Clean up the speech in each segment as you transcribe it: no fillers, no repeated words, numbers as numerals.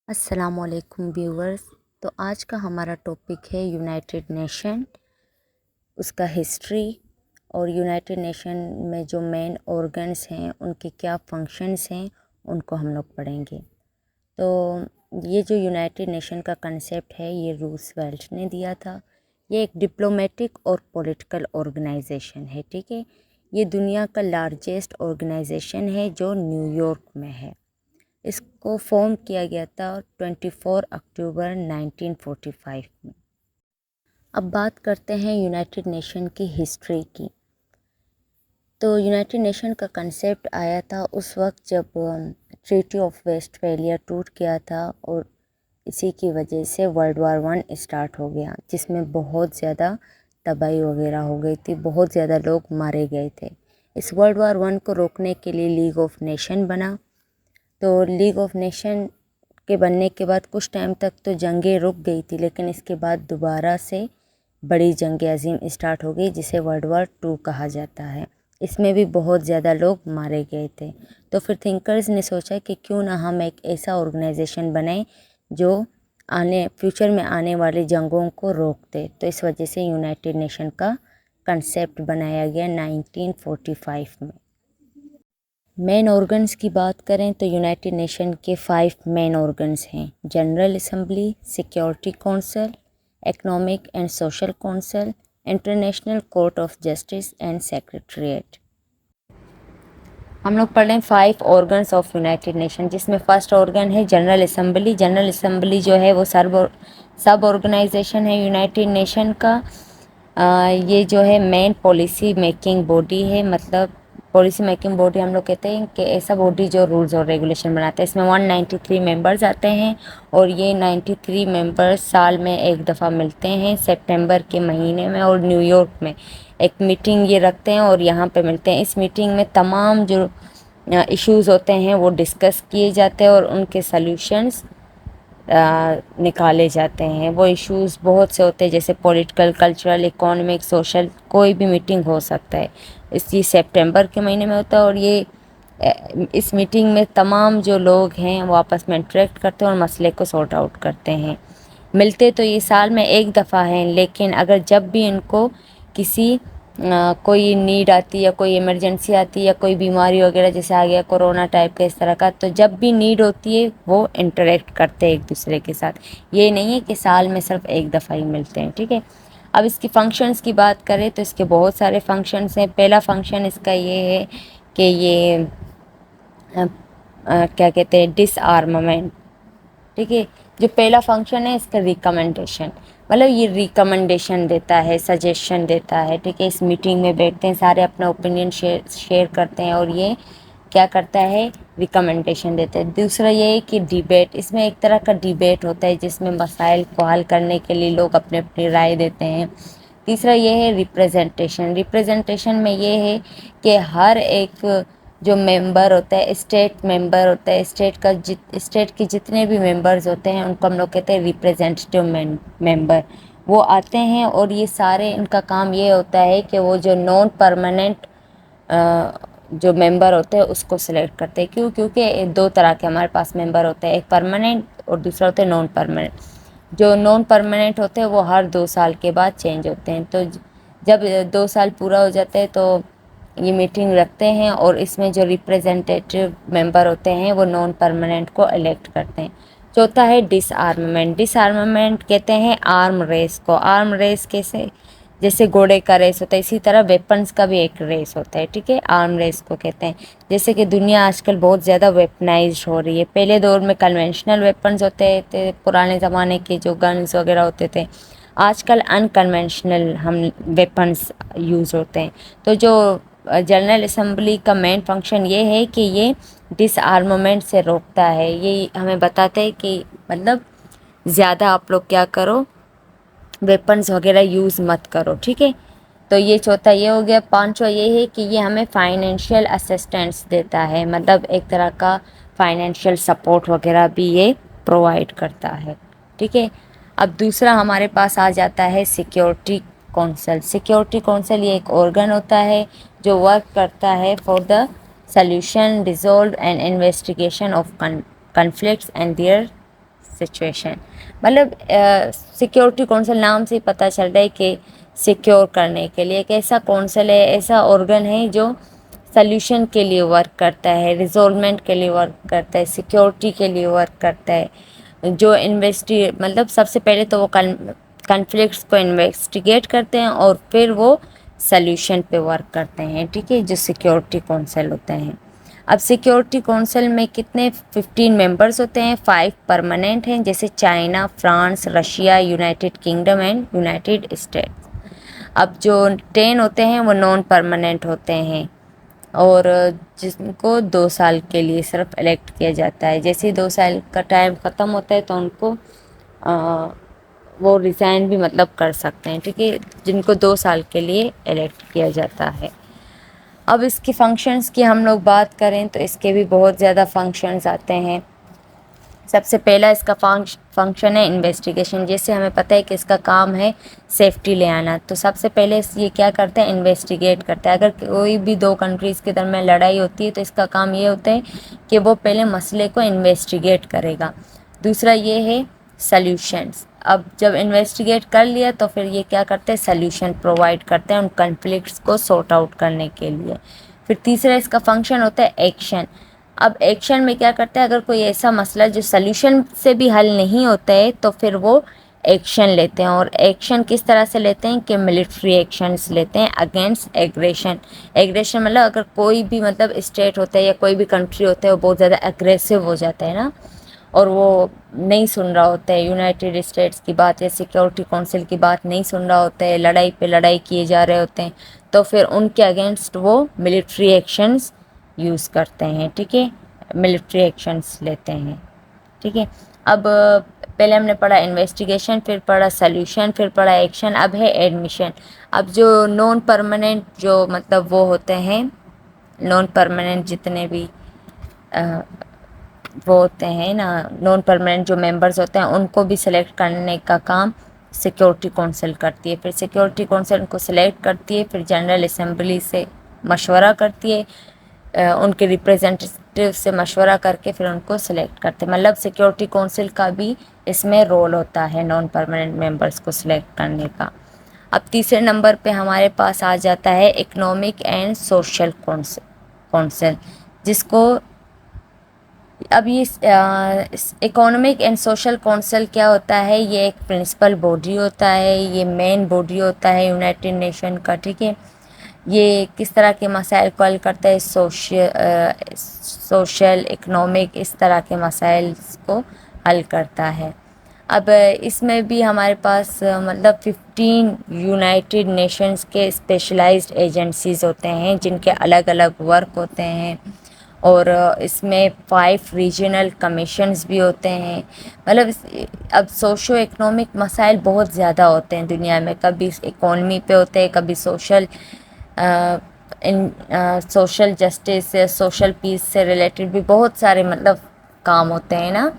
السلام علیکم ویورز. تو آج کا ہمارا ٹاپک ہے یونائٹڈ نیشن، اس کا ہسٹری اور یونائٹڈ نیشن میں جو مین آرگنس ہیں ان کے کیا فنکشنز ہیں ان کو ہم لوگ پڑھیں گے. تو یہ جو یونائٹڈ نیشن کا کنسیپٹ ہے یہ روز ویلٹ نے دیا تھا. یہ ایک ڈپلومیٹک اور پولیٹیکل آرگنائزیشن ہے. ٹھیک ہے، یہ دنیا کا لارجسٹ آرگنائزیشن ہے جو نیو یارک میں ہے. اس کو فارم کیا گیا تھا 24 اکتوبر 1945 میں. اب بات کرتے ہیں یونائٹڈ نیشن کی ہسٹری کی. تو یونائٹڈ نیشن کا کنسیپٹ آیا تھا اس وقت جب ٹریٹی آف ویسٹ فیلیا ٹوٹ گیا تھا، اور اسی کی وجہ سے ورلڈ وار 1 اسٹارٹ ہو گیا، جس میں بہت زیادہ تباہی وغیرہ ہو گئی تھی، بہت زیادہ لوگ مارے گئے تھے. اس ورلڈ وار 1 کو روکنے کے لیے لیگ آف نیشن بنا. تو لیگ آف نیشن کے بننے کے بعد کچھ ٹائم تک تو جنگیں رک گئی تھی، لیکن اس کے بعد دوبارہ سے بڑی جنگ عظیم اسٹارٹ ہو گئی جسے ورلڈ وار 2 کہا جاتا ہے. اس میں بھی بہت زیادہ لوگ مارے گئے تھے. تو پھر تھنکرز نے سوچا کہ کیوں نہ ہم ایک ایسا آرگنائزیشن بنائیں جو فیوچر میں آنے والی جنگوں کو روک دے. تو اس وجہ سے یونائٹڈ نیشن کا کنسیپٹ بنایا گیا 1945 میں. مین آرگنز کی بات کریں تو یونائٹڈ نیشن کے 5 مین آرگنز ہیں: general assembly, security council, economic and social council, international court of justice and secretariat. ہم لوگ پڑھ لیں 5 آرگنز آف یونائٹڈ نیشن، جس میں فرسٹ آرگن ہے جنرل اسمبلی. جنرل اسمبلی جو ہے وہ سب آرگنائزیشن ہے یونائٹڈ نیشن کا. یہ جو ہے مین پالیسی میکنگ باڈی ہے. مطلب پالیسی میکنگ باڈی ہم لوگ کہتے ہیں کہ ایسا باڈی جو رولز اور ریگولیشن بناتا ہے. اس میں 193 ممبرز آتے ہیں، اور یہ 93 ممبرز سال میں ایک دفعہ ملتے ہیں سپٹمبر کے مہینے میں، اور نیو یارک میں ایک میٹنگ یہ رکھتے ہیں اور یہاں پہ ملتے ہیں. اس میٹنگ میں تمام جو ایشوز ہوتے ہیں وہ ڈسکس کیے جاتے ہیں اور ان کے سلیوشنز نکالے جاتے ہیں. وہ ایشوز بہت سے ہوتے ہیں، جیسے پولیٹیکل، کلچرل، اکانومک، سوشل. کوئی بھی میٹنگ ہو سکتا ہے. یہ سپٹمبر کے مہینے میں ہوتا ہے، اور یہ اس میٹنگ میں تمام جو لوگ ہیں وہ آپس میں انٹریکٹ کرتے ہیں اور مسئلے کو سارٹ آؤٹ کرتے ہیں. ملتے تو یہ سال میں ایک دفعہ ہیں، لیکن اگر جب بھی ان کو کسی کوئی نیڈ آتی یا کوئی ایمرجنسی آتی یا کوئی بیماری وغیرہ جیسے آ گیا کورونا ٹائپ کا اس طرح کا، تو جب بھی نیڈ ہوتی ہے وہ انٹریکٹ کرتے ہیں ایک دوسرے کے ساتھ. یہ نہیں ہے کہ سال میں صرف ایک دفعہ ہی ملتے ہیں. ٹھیک ہے، اب اس کی فنکشنز کی بات کریں تو اس کے بہت سارے فنکشنز ہیں. پہلا فنکشن اس کا یہ ہے کہ یہ کیا کہتے ہیں، ڈس آرمامنٹ. ٹھیک ہے، جو پہلا فنکشن ہے اس کا ریکمنڈیشن، مطلب یہ ریکمنڈیشن دیتا ہے، سجیشن دیتا ہے. ٹھیک ہے، اس میٹنگ میں بیٹھتے ہیں سارے، اپنا اوپینین شیئر کرتے ہیں، اور یہ کیا کرتا ہے، ریکمنڈیشن دیتے ہیں. دوسرا یہ ہے کہ ڈیبیٹ، اس میں ایک طرح کا ڈیبیٹ ہوتا ہے جس میں مسائل کو حل کرنے کے لیے لوگ اپنی اپنی رائے دیتے ہیں. تیسرا یہ ہے ریپریزنٹیشن. ریپریزنٹیشن میں یہ ہے کہ ہر ایک جو ممبر ہوتا ہے، اسٹیٹ ممبر ہوتا ہے، اسٹیٹ کے جتنے بھی ممبرز ہوتے ہیں ان کو ہم لوگ کہتے ہیں ریپریزنٹیو ممبر. وہ آتے ہیں اور یہ سارے ان کا کام یہ ہوتا ہے کہ وہ جو نان پرماننٹ جو ممبر ہوتے ہیں اس کو سلیکٹ کرتے ہیں. کیونکہ 2 طرح کے ہمارے پاس ممبر ہوتے ہیں، ایک پرماننٹ اور دوسرا ہوتا ہے نان پرماننٹ. جو نان پرماننٹ ہوتے ہیں وہ ہر 2 سال کے بعد چینج ہوتے ہیں. تو جب 2 سال پورا ہو جاتا ہے تو یہ میٹنگ رکھتے ہیں، اور اس میں جو ریپریزنٹیٹیو ممبر ہوتے ہیں وہ نان پرماننٹ کو الیکٹ کرتے ہیں. چوتھا ہے ڈس آرمامنٹ. ڈس آرمامنٹ کہتے ہیں آرم ریس کو. آرم ریس کیسے، جیسے گھوڑے کا ریس ہوتا ہے اسی طرح ویپنز کا بھی ایک ریس ہوتا ہے. ٹھیک ہے، آرم ریس کو کہتے ہیں. جیسے کہ دنیا آج کل بہت زیادہ ویپنائزڈ ہو رہی ہے. پہلے دور میں کنونشنل ویپنز ہوتے تھے، پرانے زمانے کے جو گنز وغیرہ ہوتے تھے. آج کل ان کنونشنل ویپنز یوز ہوتے ہیں. تو جو جنرل اسمبلی کا مین فنکشن یہ ہے کہ یہ ڈس آرمامنٹ سے روکتا ہے. یہ ہمیں بتاتا ہے کہ مطلب زیادہ آپ لوگ کیا کرو، ویپنز وغیرہ یوز مت کرو. ٹھیک ہے، تو یہ چوتھا یہ ہو گیا. پانچواں یہ ہے کہ یہ ہمیں فائنینشیل اسسٹنس دیتا ہے، مطلب ایک طرح کا فائنینشیل سپورٹ وغیرہ بھی یہ پرووائڈ کرتا ہے. ٹھیک ہے، اب دوسرا ہمارے پاس آ جاتا ہے سیکیورٹی کونسل. سیکیورٹی کونسل یہ ایک آرگن ہوتا ہے جو ورک کرتا ہے for the solution, resolve and investigation of conflicts and their situation, مطلب سیکیورٹی کونسل نام سے پتہ چل رہا ہے کہ سیکیور کرنے کے لیے ایک ایسا کونسل ہے، ایسا آرگن ہے جو سلیوشن کے لیے ورک کرتا ہے، ریزولومنٹ کے لیے ورک کرتا ہے، سیکیورٹی کے لیے ورک کرتا ہے، جو مطلب سب سے پہلے تو وہ کنفلکٹس کو انویسٹیگیٹ کرتے ہیں اور پھر وہ سلیوشن پہ ورک کرتے ہیں، ٹھیک ہے، جو سیکیورٹی کونسل ہوتے ہیں۔ اب سیکیورٹی کونسل میں کتنے 15 ممبرز ہوتے ہیں، 5 پرماننٹ ہیں جیسے China, France, Russia, United kingdom and United States. اب جو 10 ہوتے ہیں وہ نان پرماننٹ ہوتے ہیں اور جن کو 2 سال کے لیے صرف الیکٹ کیا جاتا ہے، جیسے 2 سال کا ٹائم ختم ہوتا ہے تو ان کو وہ ریزائن بھی مطلب کر سکتے ہیں، ٹھیک ہے، جن کو 2 سال کے لیے الیکٹ کیا جاتا ہے۔ اب اس کی فنکشنز کی ہم لوگ بات کریں تو اس کے بھی بہت زیادہ فنکشنز آتے ہیں۔ سب سے پہلا اس کا فنکشن ہے انویسٹیگیشن، جیسے ہمیں پتہ ہے کہ اس کا کام ہے سیفٹی لے آنا، تو سب سے پہلے یہ کیا کرتے ہیں، انویسٹیگیٹ کرتے ہیں۔ اگر کوئی بھی 2 کنٹریز کے درمیان لڑائی ہوتی ہے تو اس کا کام یہ ہوتا ہے کہ وہ پہلے مسئلے کو انویسٹیگیٹ کرے گا۔ دوسرا یہ ہے سلیوشنز، اب جب انویسٹیگیٹ کر لیا تو پھر یہ کیا کرتے ہیں، سلیوشن پرووائڈ کرتے ہیں ان کنفلکٹس کو سورٹ آؤٹ کرنے کے لیے۔ پھر تیسرا اس کا فنکشن ہوتا ہے ایکشن۔ اب ایکشن میں کیا کرتے ہیں، اگر کوئی ایسا مسئلہ جو سلیوشن سے بھی حل نہیں ہوتا ہے تو پھر وہ ایکشن لیتے ہیں، اور ایکشن کس طرح سے لیتے ہیں کہ ملٹری ایکشنز لیتے ہیں اگینسٹ ایگریشن۔ ایگریشن مطلب اگر کوئی بھی مطلب اسٹیٹ ہوتا ہے یا کوئی بھی کنٹری ہوتا ہے وہ بہت زیادہ اگریسو ہو جاتا ہے نا، اور وہ نہیں سن رہا ہوتا ہے یونائٹڈ اسٹیٹس کی بات یا سیکیورٹی کونسل کی بات نہیں سن رہا ہوتا ہے، لڑائی پہ لڑائی کیے جا رہے ہوتے ہیں، تو پھر ان کے اگینسٹ وہ ملٹری ایکشنز یوز کرتے ہیں، ٹھیک ہے، ملٹری ایکشنز لیتے ہیں، ٹھیک ہے۔ اب پہلے ہم نے پڑھا انویسٹیگیشن، پھر پڑھا سلیوشن، پھر پڑھا ایکشن، اب ہے ایڈمیشن۔ اب جو نان پرماننٹ جو مطلب وہ ہوتے ہیں، نان پرماننٹ جتنے بھی وہ ہوتے ہیں نا، نان پرماننٹ جو ممبرز ہوتے ہیں ان کو بھی سلیکٹ کرنے کا کام سیکیورٹی کونسل کرتی ہے۔ پھر سیکیورٹی کونسل ان کو سلیکٹ کرتی ہے، پھر جنرل اسمبلی سے مشورہ کرتی ہے، ان کے ریپریزنٹیٹیو سے مشورہ کر کے پھر ان کو سلیکٹ کرتے ہیں، مطلب سیکیورٹی کونسل کا بھی اس میں رول ہوتا ہے نان پرماننٹ ممبرس کو سلیکٹ کرنے کا۔ اب تیسرے نمبر پہ ہمارے پاس آ جاتا ہے اکنامک اینڈ سوشل کونسل، جس کو اب یہ اکنامک اینڈ سوشل کونسل کیا ہوتا ہے، یہ ایک پرنسپل باڈی ہوتا ہے، یہ مین باڈی ہوتا ہے یونائٹڈ نیشن کا، ٹھیک ہے۔ یہ کس طرح کے مسائل کو حل کرتا ہے، سوشل اکنامک اس طرح کے مسائل کو حل کرتا ہے۔ اب اس میں بھی ہمارے پاس مطلب 15 یونائٹڈ نیشنز کے اسپیشلائزڈ ایجنسیز ہوتے ہیں جن کے الگ الگ ورک ہوتے ہیں، اور اس میں 5 ریجنل کمیشنز بھی ہوتے ہیں، مطلب اب سوشو اکنامک مسائل بہت زیادہ ہوتے ہیں دنیا میں، کبھی اکانومی پہ ہوتے ہیں، کبھی سوشل جسٹس سے، سوشل پیس سے ریلیٹڈ بھی بہت سارے مطلب کام ہوتے ہیں نا۔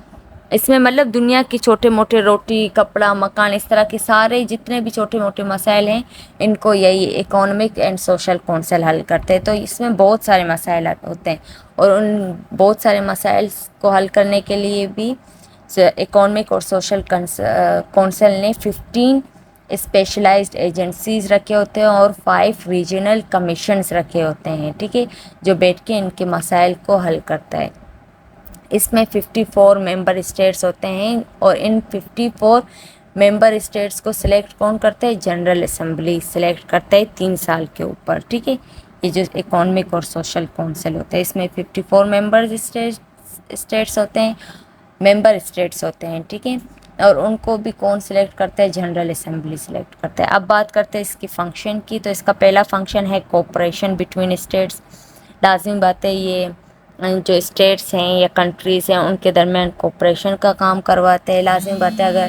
اس میں مطلب دنیا کی چھوٹے موٹے روٹی کپڑا مکان اس طرح کے سارے جتنے بھی چھوٹے موٹے مسائل ہیں ان کو یہی اکنامک اینڈ سوشل کونسل حل کرتے ہیں۔ تو اس میں بہت سارے مسائل ہوتے ہیں، اور ان بہت سارے مسائل کو حل کرنے کے لیے بھی اکنامک اور سوشل کونسل نے 15 اسپیشلائزڈ ایجنسیز رکھے ہوتے ہیں اور 5 ریجنل کمیشنز رکھے ہوتے ہیں، ٹھیک ہے، جو بیٹھ کے ان کے مسائل کو حل کرتا ہے۔ اس میں 54 ممبر اسٹیٹس ہوتے ہیں، اور ان 54 ممبر اسٹیٹس کو سلیکٹ کون کرتے ہیں، جنرل اسمبلی سلیکٹ کرتے ہے 3 سال کے اوپر، ٹھیک ہے۔ یہ جو اکنامک اور سوشل کونسل ہوتا ہے اس میں 54 ممبر اسٹیٹس ہوتے ہیں، ممبر اسٹیٹس ہوتے ہیں، ٹھیک ہے، اور ان کو بھی کون سلیکٹ کرتا ہے، جنرل اسمبلی سلیکٹ کرتا ہے۔ اب بات کرتے ہیں اس کی فنکشن کی، تو اس کا پہلا فنکشن ہے کوپریشن بٹوین اسٹیٹس۔ لازمی بات ہے یہ جو اسٹیٹس ہیں یا کنٹریز ہیں ان کے درمیان کوپریشن کا کام کرواتے ہیں۔ لازمی بات ہے اگر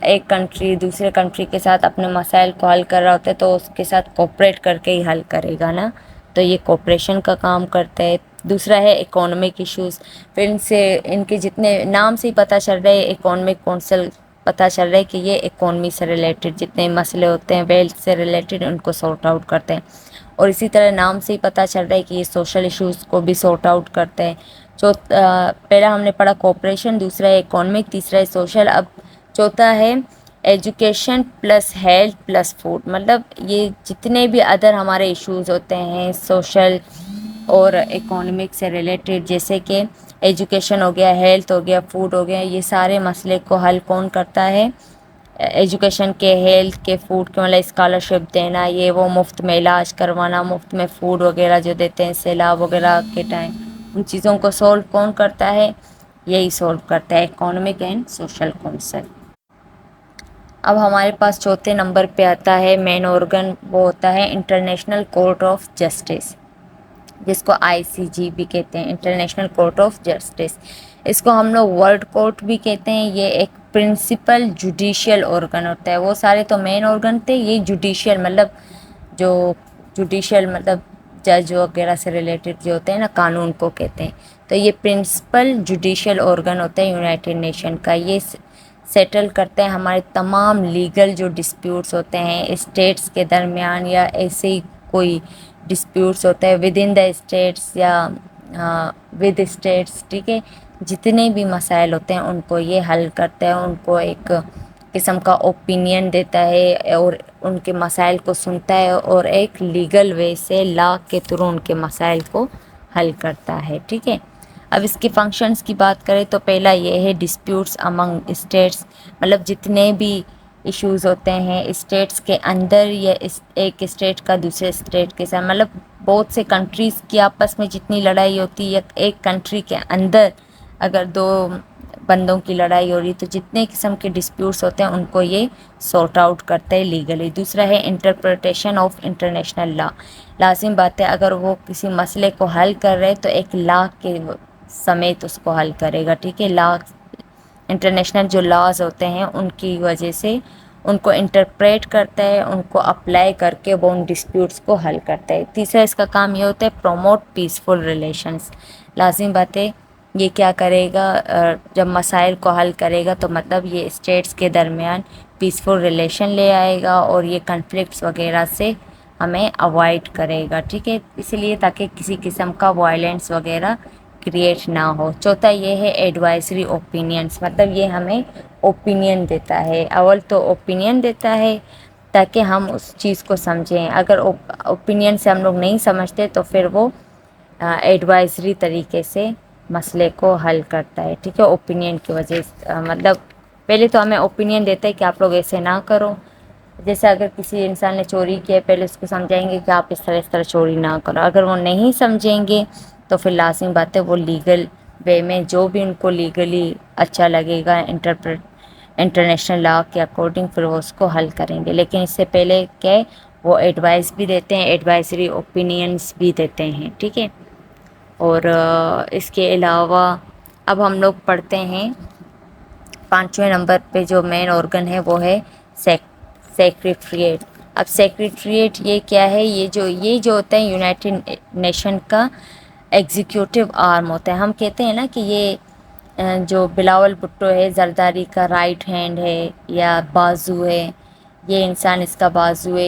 ایک کنٹری دوسرے کنٹری کے ساتھ اپنے مسائل کو حل کر رہا ہوتا ہے تو اس کے ساتھ کوپریٹ کر کے ہی حل کرے گا نا، تو یہ کوپریشن کا کام کرتا ہے۔ دوسرا ہے اکانومک ایشوز، پھر ان کے جتنے نام سے ہی پتہ چل رہا ہے اکانومک کونسل، پتہ چل رہا ہے کہ یہ اکانومی سے ریلیٹڈ جتنے مسئلے ہوتے ہیں ویلتھ سے ریلیٹڈ ان کو سورٹ آؤٹ کرتے ہیں، اور اسی طرح نام سے ہی پتہ چل رہا ہے کہ یہ سوشل ایشوز کو بھی سورٹ آؤٹ کرتے ہیں۔ پہلا ہم نے پڑھا کوپریشن، دوسرا ہے اکانومک، تیسرا ہے سوشل، اب چوتھا ہے education plus health plus food. مطلب یہ جتنے بھی ادر ہمارے ایشوز ہوتے ہیں سوشل اور اکانومک سے ریلیٹڈ، جیسے کہ ایجوکیشن ہو گیا، ہیلتھ ہو گیا، فوڈ ہو گیا، یہ سارے مسئلے کو حل کون کرتا ہے؟ ایجوکیشن کے، ہیلتھ کے، فوڈ کے، مطلب اسکالرشپ دینا، یہ وہ مفت میں علاج کروانا، مفت میں فوڈ وغیرہ جو دیتے ہیں سیلاب وغیرہ کے ٹائم، ان چیزوں کو سولو کون کرتا ہے؟ یہی سولو کرتا ہے اکانومک اینڈ سوشل کونسل. اب ہمارے پاس چوتھے نمبر پہ آتا ہے مین آرگن، وہ ہوتا ہے انٹرنیشنل کورٹ آف جسٹس، جس کو ICJ بھی کہتے ہیں، انٹرنیشنل کورٹ آف جسٹس. اس کو ہم لوگ ورلڈ کورٹ بھی کہتے ہیں. یہ ایک پرنسپل جوڈیشیل آرگن ہوتا ہے. وہ سارے تو مین آرگن تھے، یہ جوڈیشیل مطلب جو جوڈیشیل مطلب جج وغیرہ سے ریلیٹڈ جو ہوتے ہیں نا، قانون کو کہتے ہیں. تو یہ پرنسپل جوڈیشیل آرگن ہوتا ہے یونائٹڈ نیشن کا. یہ سیٹل کرتے ہیں ہمارے تمام لیگل جو ڈسپیوٹس ہوتے ہیں اسٹیٹس کے درمیان، یا ایسے ہی کوئی ڈسپیوٹس ہوتا ہے ود ان دا اسٹیٹس یا ود اسٹیٹس. ٹھیک ہے، جتنے بھی مسائل ہوتے ہیں ان کو یہ حل کرتا ہے، ان کو ایک قسم کا اوپینین دیتا ہے اور ان کے مسائل کو سنتا ہے اور ایک لیگل وے سے لا کے تھرو ان کے مسائل کو حل کرتا ہے. ٹھیک ہے، اب اس کے فنکشنز کی بات کریں تو پہلا یہ ہے ڈسپیوٹس امنگ اسٹیٹس، مطلب جتنے بھی ایشوز ہوتے ہیں اسٹیٹس کے اندر یا ایک اسٹیٹ کا دوسرے اسٹیٹ کے ساتھ، مطلب بہت سے کنٹریز کی آپس میں جتنی لڑائی ہوتی ہے، ایک کنٹری کے اندر اگر دو بندوں کی لڑائی ہو رہی تو جتنے قسم کے ڈسپیوٹس ہوتے ہیں ان کو یہ سارٹ آؤٹ کرتا ہے لیگلی. دوسرا ہے انٹرپریٹیشن آف انٹرنیشنل لا. لازم بات ہے اگر وہ کسی مسئلے کو حل کر رہے تو ایک لا کے سمیت اس کو حل کرے گا. ٹھیک ہے، لا انٹرنیشنل جو لاز ہوتے ہیں ان کی وجہ سے ان کو انٹرپریٹ کرتا ہے، ان کو اپلائی کر کے وہ ان ڈسپیوٹس کو حل کرتا ہے. تیسرا اس کا کام یہ ہوتا ہے پروموٹ پیسفل ریلیشنز. لازم بات ہے یہ کیا کرے گا؟ جب مسائل کو حل کرے گا تو مطلب یہ اسٹیٹس کے درمیان پیسفل ریلیشن لے آئے گا اور یہ کنفلکٹس وغیرہ سے ہمیں اوائڈ کرے گا. ٹھیک ہے، اس لیے تاکہ کسی قسم کا وائلنس وغیرہ کریٹ نہ ہو. چوتھا یہ ہے ایڈوائزری اوپینینس، مطلب یہ ہمیں اوپینین دیتا ہے. اول تو اوپینین دیتا ہے تاکہ ہم اس چیز کو سمجھیں. اگر اوپینین سے ہم لوگ نہیں سمجھتے تو پھر وہ ایڈوائزری طریقے سے مسئلے کو حل کرتا ہے. ٹھیک ہے، اوپینین کی وجہ سے مطلب پہلے تو ہمیں اوپینین دیتا ہے کہ آپ لوگ ایسے نہ کرو. جیسے اگر کسی انسان نے چوری کی ہے پہلے اس کو سمجھائیں گے کہ آپ اس طرح چوری نہ کرو. اگر وہ نہیں سمجھیں گے تو پھر لازمی بات ہے وہ لیگل وے میں جو بھی ان کو لیگلی اچھا لگے گا انٹرنیشنل لا کے اکارڈنگ پھر وہ اس کو حل کریں گے. لیکن اس سے پہلے کہ وہ ایڈوائس بھی دیتے ہیں، ایڈوائزری اوپینینس بھی دیتے ہیں. ٹھیک ہے، اور اس کے علاوہ اب ہم لوگ پڑھتے ہیں 5ویں نمبر پہ جو مین آرگن ہے وہ ہے سیکریٹریٹ. اب سیکریٹریٹ یہ کیا ہے؟ یہ جو ہوتا ہے یونائٹڈ نیشن کا ایگزیکیوٹیو آرم ہوتا ہے. ہم کہتے ہیں نا کہ یہ جو بلاول بھٹو ہے زرداری کا رائٹ ہینڈ ہے یا بازو ہے، یہ انسان اس کا بازو ہے،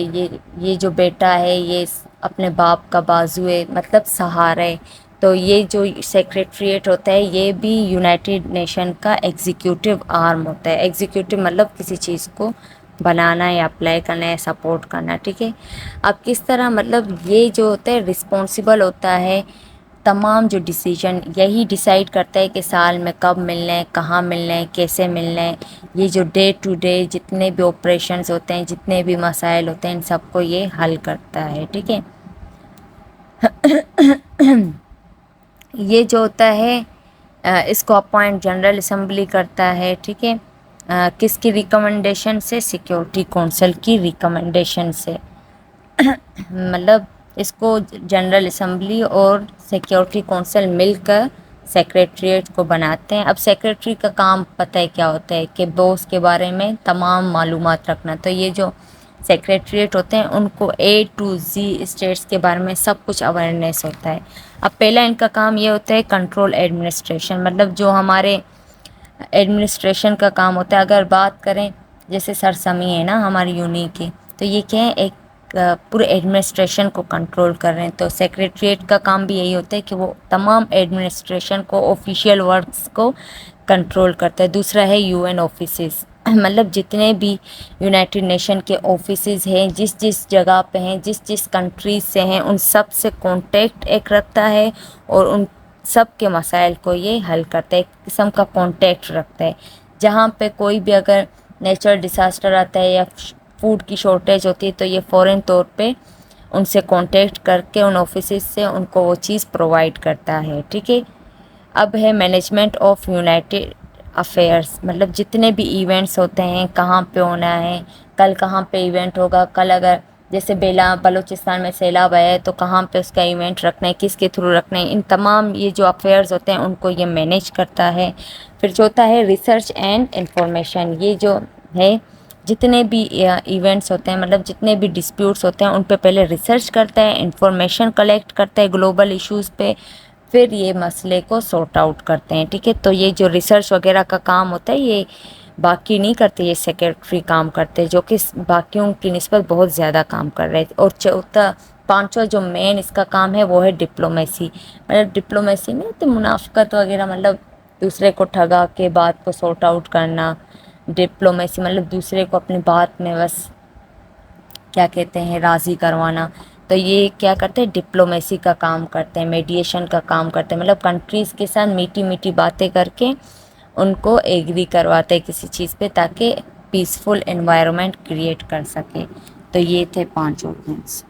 یہ جو بیٹا ہے یہ اپنے باپ کا بازو ہے، مطلب سہارا ہے. تو یہ جو سیکریٹریٹ ہوتا ہے یہ بھی یونائٹڈ نیشن کا ایگزیکیوٹیو آرم ہوتا ہے. ایگزیکیوٹیو مطلب کسی چیز کو بنانا یا اپلائی کرنا یا سپورٹ کرنا. ٹھیک ہے، اب کس طرح مطلب یہ جو ہوتا ہے رسپانسیبل ہوتا ہے تمام جو ڈیسیجن یہی ڈیسائیڈ کرتا ہے کہ سال میں کب ملنا ہے، کہاں ملنا ہے، کیسے ملنا ہے. یہ جو ڈے ٹو ڈے جتنے بھی آپریشنز ہوتے ہیں، جتنے بھی مسائل ہوتے ہیں، ان سب کو یہ حل کرتا ہے. ٹھیک ہے، یہ جو ہوتا ہے اس کو اپوائنٹ جنرل اسمبلی کرتا ہے. ٹھیک ہے، کس کی ریکمنڈیشن سے؟ سیکیورٹی کونسل کی ریکمنڈیشن سے. مطلب اس کو جنرل اسمبلی اور سیکیورٹی کونسل مل کر سیکریٹریٹ کو بناتے ہیں. اب سیکریٹری کا کام پتہ ہے کیا ہوتا ہے کہ باس کے بارے میں تمام معلومات رکھنا. تو یہ جو سیکریٹریٹ ہوتے ہیں ان کو A to Z اسٹیٹس کے بارے میں سب کچھ اویئرنیس ہوتا ہے. اب پہلا ان کا کام یہ ہوتا ہے کنٹرول ایڈمنسٹریشن، مطلب جو ہمارے ایڈمنسٹریشن کا کام ہوتا ہے. اگر بات کریں جیسے سرسمی ہے نا ہماری یونی کی، تو یہ کیا ہے؟ ایک پورے ایڈمنسٹریشن کو کنٹرول کر رہے ہیں. تو سیکریٹریٹ کا کام بھی یہی ہوتا ہے کہ وہ تمام ایڈمنسٹریشن کو آفیشیل ورکس کو کنٹرول کرتا ہے. دوسرا ہے یو این آفیسز، مطلب جتنے بھی یونائٹڈ نیشن کے آفیسز ہیں جس جس جگہ پہ ہیں، جس جس کنٹریز سے ہیں، ان سب سے کانٹیکٹ ایک رکھتا ہے اور ان سب کے مسائل کو یہ حل کرتا ہے، ایک قسم کا کانٹیکٹ رکھتا ہے. جہاں پہ کوئی بھی اگر نیچرل ڈیزاسٹر آتا ہے یا فوڈ کی شارٹیج ہوتی ہے تو یہ فوراً طور پہ ان سے کانٹیکٹ کر کے ان آفیسز سے ان کو وہ چیز پرووائڈ کرتا ہے. ٹھیک ہے. اب ہے مینجمنٹ آف یونائٹڈ افیئرس، مطلب جتنے بھی ایونٹس ہوتے ہیں کہاں پہ ہونا ہے، کل کہاں پہ ایونٹ ہوگا، کل اگر جیسے بلوچستان میں سیلاب آیا ہے تو کہاں پہ اس کا ایونٹ رکھنا ہے، کس کے تھرو رکھنا ہے، ان تمام یہ جو افیئرز ہوتے ہیں ان کو یہ مینیج کرتا ہے. پھر چوتھا ہے ریسرچ اینڈ انفارمیشن. یہ جو ہے جتنے بھی ایونٹس ہوتے ہیں، مطلب جتنے بھی ڈسپیوٹس ہوتے ہیں ان پہ پہلے ریسرچ کرتا ہے، انفارمیشن کلیکٹ کرتا ہے گلوبل ایشوز پہ، پھر یہ مسئلے کو سورٹ آؤٹ کرتے ہیں. ٹھیک ہے. تو یہ جو ریسرچ وغیرہ کا کام ہوتا ہے یہ باقی نہیں کرتے، یہ سیکریٹری کام کرتے جو کہ باقیوں کی نسبت بہت زیادہ کام کر رہے تھے. اور چوتھا پانچواں جو مین اس کا کام ہے وہ ہے ڈپلومیسی. مطلب ڈپلومیسی میں تو منافقت وغیرہ، مطلب دوسرے کو ٹھگا کے بات کو سورٹ آؤٹ کرنا. ڈپلومیسی مطلب دوسرے کو اپنی بات میں بس کیا کہتے ہیں راضی کروانا. تو یہ کیا کرتے ہیں ڈپلومیسی کا کام کرتے ہیں، میڈیشن کا کام کرتے ہیں، مطلب کنٹریز کے ساتھ میٹھی میٹھی باتیں کر کے ان کو ایگری کرواتے ہیں کسی چیز پہ تاکہ پیسفل انوائرمنٹ کریٹ کر سکے. تو یہ تھے 5 آرگنس.